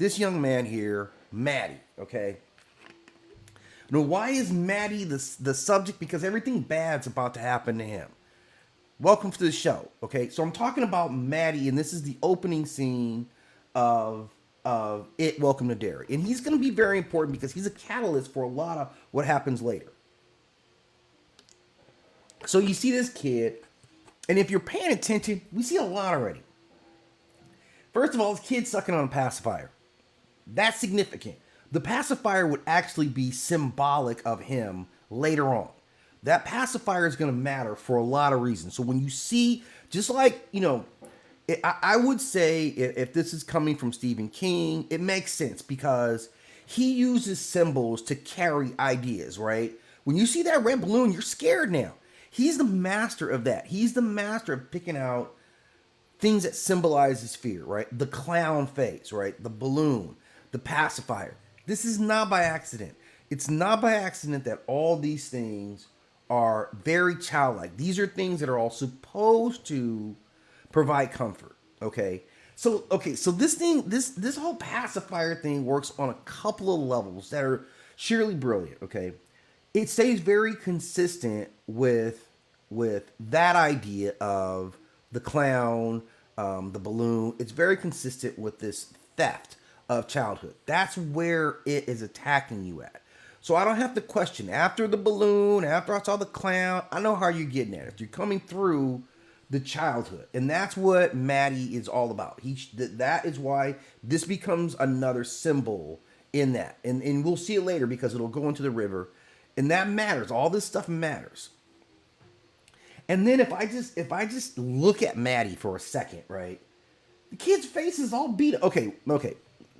this young man here, Maddie, okay? Now, why is Maddie the subject? Because everything bad's about to happen to him. Welcome to the show, okay? So I'm talking about Maddie, and this is the opening scene of It Welcome to Derry. And he's going to be very important because he's a catalyst for a lot of what happens later. So you see this kid, and if you're paying attention, we see a lot already. First of all, this kid's sucking on a pacifier. That's significant. The pacifier would actually be symbolic of him later on. That pacifier is going to matter for a lot of reasons. So when you see, just like, I would say if this is coming from Stephen King, it makes sense because he uses symbols to carry ideas, right? When you see that red balloon, you're scared now. He's the master of that. He's the master of picking out things that symbolizes fear, right? The clown face, right? The balloon, the pacifier. This is not by accident. It's not by accident that all these things are very childlike. These are things that are all supposed to provide comfort. Okay. So this whole pacifier thing works on a couple of levels that are sheerly brilliant. Okay. It stays very consistent with that idea of the clown, the balloon. It's very consistent with this theft of childhood. That's where it is attacking you at. So I don't have to question after the balloon, after I saw the clown. I know how you're getting at it. You're coming through the childhood, and that's what Maddie is all about. That is why this becomes another symbol in that, and we'll see it later because it'll go into the river, and that matters. All this stuff matters. And then if I just look at Maddie for a second, right? The kid's face is all beat up. Okay.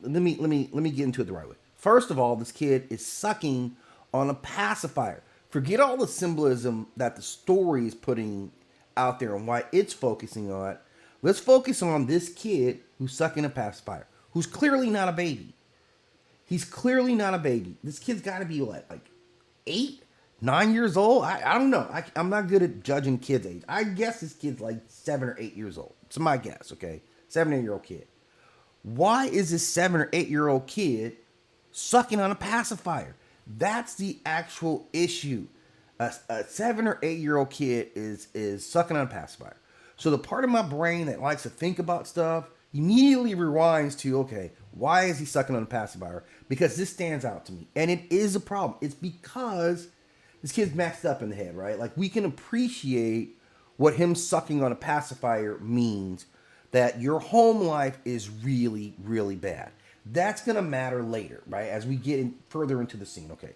Let me get into it the right way. First of all, this kid is sucking on a pacifier. Forget all the symbolism that the story is putting out there and why it's focusing on. Let's focus on this kid who's sucking a pacifier, who's clearly not a baby. He's clearly not a baby. This kid's got to be like 8, 9 years old. I don't know. I'm not good at judging kids' age. I guess this kid's like 7 or 8 years old. It's my guess, okay? 7 or 8-year-old kid. Why is this 7 or 8-year-old kid sucking on a pacifier? That's the actual issue. A 7 or 8-year-old kid is sucking on a pacifier. So the part of my brain that likes to think about stuff immediately rewinds to, okay, why is he sucking on a pacifier? Because this stands out to me. And it is a problem. It's because this kid's maxed up in the head, right? Like, we can appreciate what him sucking on a pacifier means, that your home life is really, really bad. That's going to matter later, right? As we get further into the scene. Okay,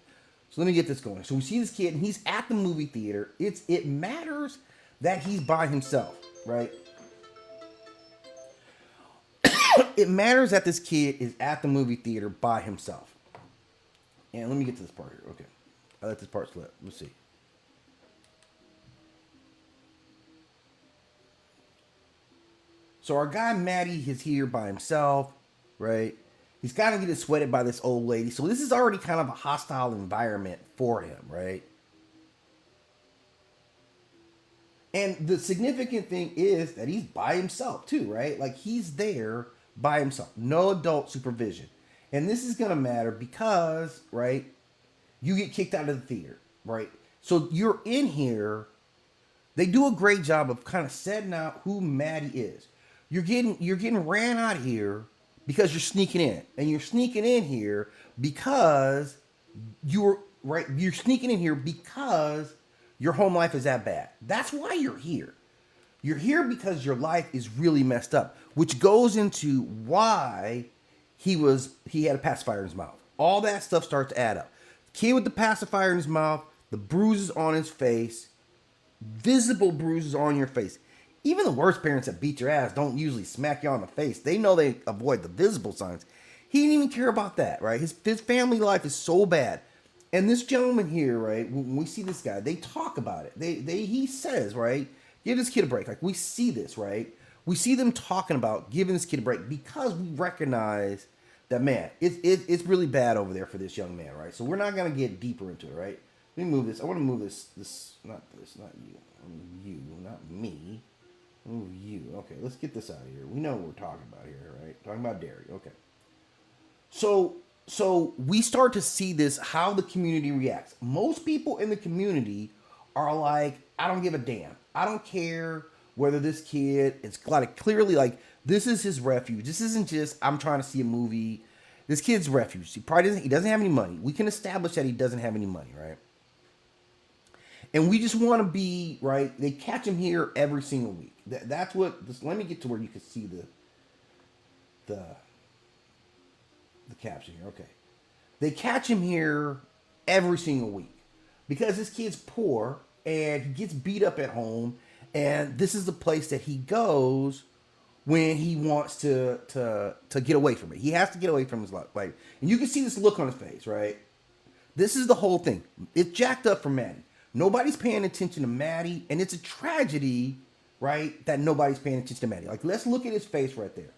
so let me get this going. So we see this kid, and he's at the movie theater. It matters that he's by himself, right? It matters that this kid is at the movie theater by himself. And let me get to this part here. Okay, I let this part slip. Let's see. So our guy Maddie is here by himself, right? He's got to get sweated by this old lady. So this is already kind of a hostile environment for him, right? And the significant thing is that he's by himself too, right? Like, he's there by himself. No adult supervision. And this is going to matter because, right, you get kicked out of the theater, right? So you're in here. They do a great job of kind of setting out who Maddie is. You're getting ran out of here because you're sneaking in. And you're sneaking in here because you're sneaking in here because your home life is that bad. That's why you're here. You're here because your life is really messed up, which goes into why he had a pacifier in his mouth. All that stuff starts to add up. Kid with the pacifier in his mouth, the bruises on his face, visible bruises on your face. Even the worst parents that beat your ass don't usually smack you on the face. They know they avoid the visible signs. He didn't even care about that, right? His family life is so bad. And this gentleman here, right, when we see this guy, they talk about it. He says, right, give this kid a break. Like, we see this, right? We see them talking about giving this kid a break because we recognize that, man, it's really bad over there for this young man, right? So we're not going to get deeper into it, right? Let me move this. I want to move not you. You, not me. Move you. Okay, let's get this out of here. We know what we're talking about here, right? Talking about Derry. Okay. So we start to see this how the community reacts. Most people in the community are like, I don't give a damn. I don't care whether this kid is like clearly like this is his refuge. This isn't just I'm trying to see a movie. This kid's refuge. He doesn't have any money. We can establish that he doesn't have any money, right? And we just want to be right. They catch him here every single week. That's what. Let me get to where you can see the the caption here. Okay. They catch him here every single week because this kid's poor and he gets beat up at home, and this is the place that he goes when he wants to get away from it. He has to get away from his life. Like, and you can see this look on his face, right? This is the whole thing. It's jacked up for Maddie. Nobody's paying attention to Maddie, and it's a tragedy, right, that nobody's paying attention to Maddie. Like, let's look at his face right there.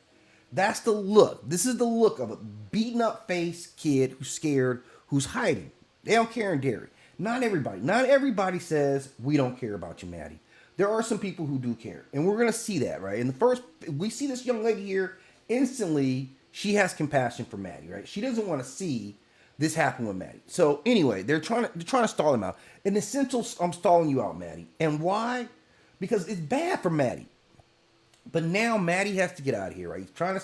That's the look. This is the look of a beaten up face kid who's scared, who's hiding. They don't care in Derry. Not everybody. Not everybody says, we don't care about you, Maddie. There are some people who do care. And we're going to see that, right? In the first, we see this young lady here. Instantly, she has compassion for Maddie, right? She doesn't want to see this happen with Maddie. So anyway, they're trying to stall him out. In essential, I'm stalling you out, Maddie. And why? Because it's bad for Maddie. But now Maddie has to get out of here, right? He's trying to